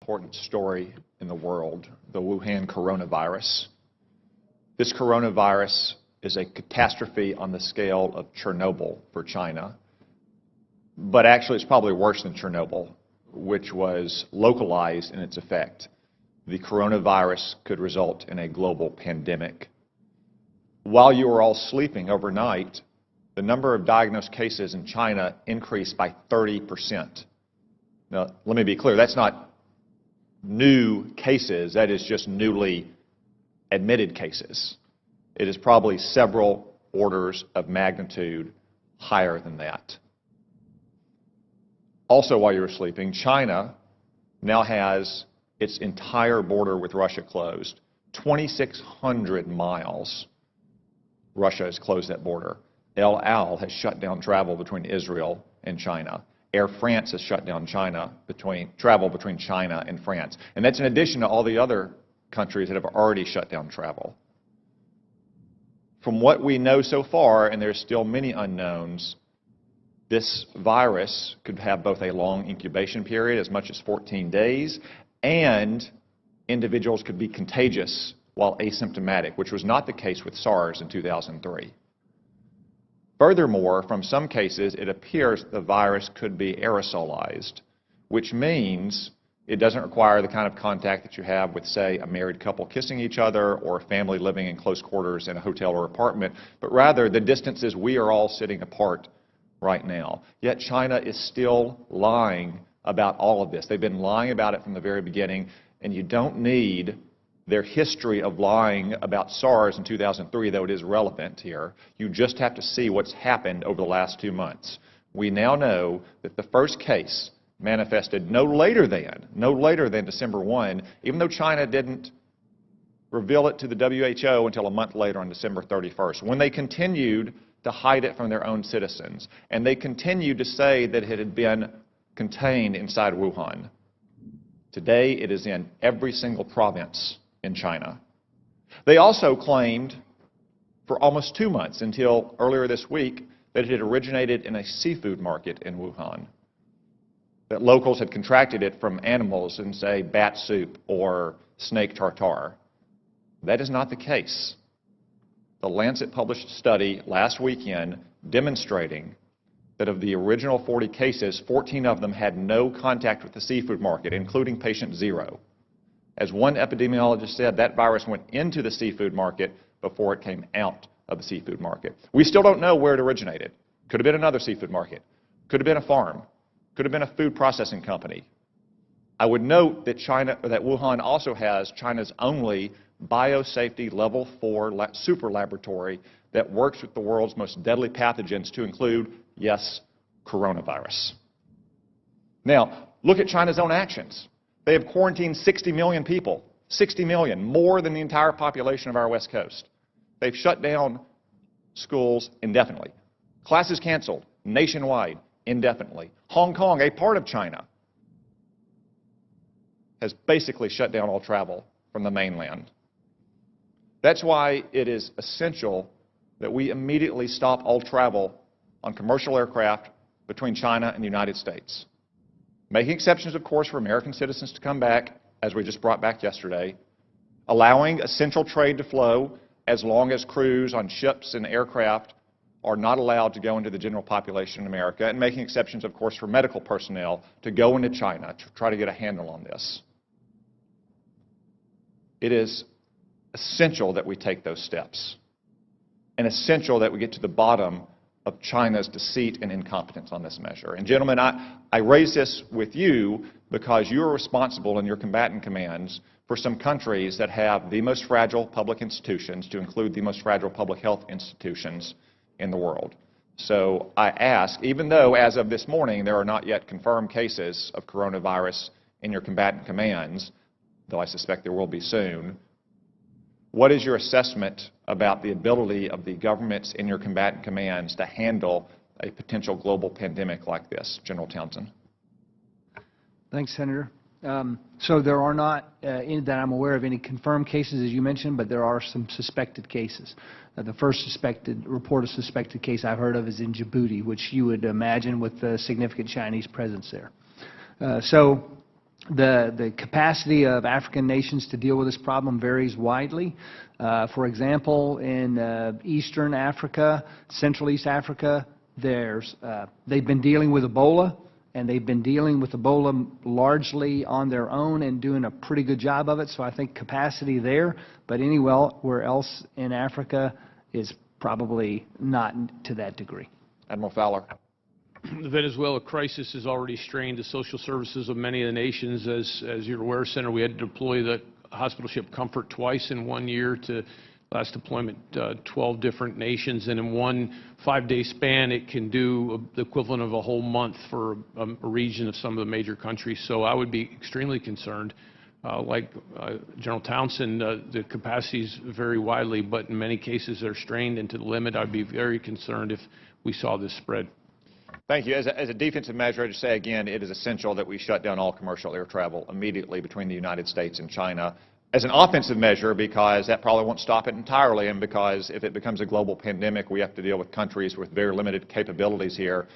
important story in the world, the Wuhan coronavirus. This coronavirus is a catastrophe on the scale of Chernobyl for China. But actually, it's probably worse than Chernobyl, which was localized in its effect. The coronavirus could result in a global pandemic. While you were all sleeping overnight, the number of diagnosed cases in China increased by 30%. Now, let me be clear, that's not new cases, that is just newly admitted cases. It is probably several orders of magnitude higher than that. Also, while you were sleeping, China now has its entire border with Russia closed. 2,600 miles, Russia has closed that border. El Al has shut down travel between Israel and China. Air France has shut down travel between China and France. And that's in addition to all the other countries that have already shut down travel. From what we know so far, and there's still many unknowns, this virus could have both a long incubation period, as much as 14 days, and individuals could be contagious while asymptomatic, which was not the case with SARS in 2003. Furthermore, from some cases, it appears the virus could be aerosolized, which means it doesn't require the kind of contact that you have with, say, a married couple kissing each other or a family living in close quarters in a hotel or apartment, but rather the distances we are all sitting apart right now. Yet China is still lying about all of this. They've been lying about it from the very beginning, and you don't need their history of lying about SARS in 2003, though it is relevant here. You just have to see what's happened over the last 2 months. We now know that the first case manifested no later than December 1, even though China didn't reveal it to the WHO until a month later on December 31st, when they continued to hide it from their own citizens. And they continued to say that it had been contained inside Wuhan. Today, it is in every single province in China. They also claimed for almost 2 months, until earlier this week, that it had originated in a seafood market in Wuhan, that locals had contracted it from animals in, say, bat soup or snake tartare. That is not the case. The Lancet published a study last weekend demonstrating that of the original 40 cases, 14 of them had no contact with the seafood market, including patient 0. As one epidemiologist said, that virus went into the seafood market before it came out of the seafood market. We still don't know where it originated. Could have been another seafood market. Could have been a farm. Could have been a food processing company. I would note that Wuhan also has China's only biosafety level 4 super laboratory that works with the world's most deadly pathogens, to include, yes, coronavirus. Now, look at China's own actions. They have quarantined 60 million people, 60 million, more than the entire population of our West Coast. They've shut down schools indefinitely. Classes canceled nationwide indefinitely. Hong Kong, a part of China, has basically shut down all travel from the mainland. That's why it is essential that we immediately stop all travel on commercial aircraft between China and the United States. Making exceptions, of course, for American citizens to come back, as we just brought back yesterday. Allowing essential trade to flow as long as crews on ships and aircraft are not allowed to go into the general population in America. And making exceptions, of course, for medical personnel to go into China to try to get a handle on this. It is essential that we take those steps, and essential that we get to the bottom of China's deceit and incompetence on this measure. And gentlemen, I raise this with you because you are responsible in your combatant commands for some countries that have the most fragile public institutions, to include the most fragile public health institutions in the world. So I ask, even though as of this morning there are not yet confirmed cases of coronavirus in your combatant commands, though I suspect there will be soon, what is your assessment about the ability of the governments in your combatant commands to handle a potential global pandemic like this? General Townsend. Thanks, Senator. So there are not, that I'm aware of, any confirmed cases, as you mentioned, but there are some suspected cases. The first report of suspected case I've heard of is in Djibouti, which you would imagine with the significant Chinese presence there. So The capacity of African nations to deal with this problem varies widely. For example, in Eastern Africa, Central East Africa, they've been dealing with Ebola, and they've been dealing with Ebola largely on their own and doing a pretty good job of it, so I think capacity there, but anywhere else in Africa is probably not to that degree. Admiral Fowler. The Venezuela crisis has already strained the social services of many of the nations. As you're aware, Senator, we had to deploy the hospital ship Comfort twice in 1 year to last deployment 12 different nations, and in one 5-day span it can do the equivalent of a whole month for a region of some of the major countries. So I would be extremely concerned. Like General Townsend, the capacities vary widely, but in many cases they're strained and to the limit. I'd be very concerned if we saw this spread. Thank you. As a defensive measure, I'd just say again, it is essential that we shut down all commercial air travel immediately between the United States and China. As an offensive measure, because that probably won't stop it entirely, and because if it becomes a global pandemic, we have to deal with countries with very limited capabilities here.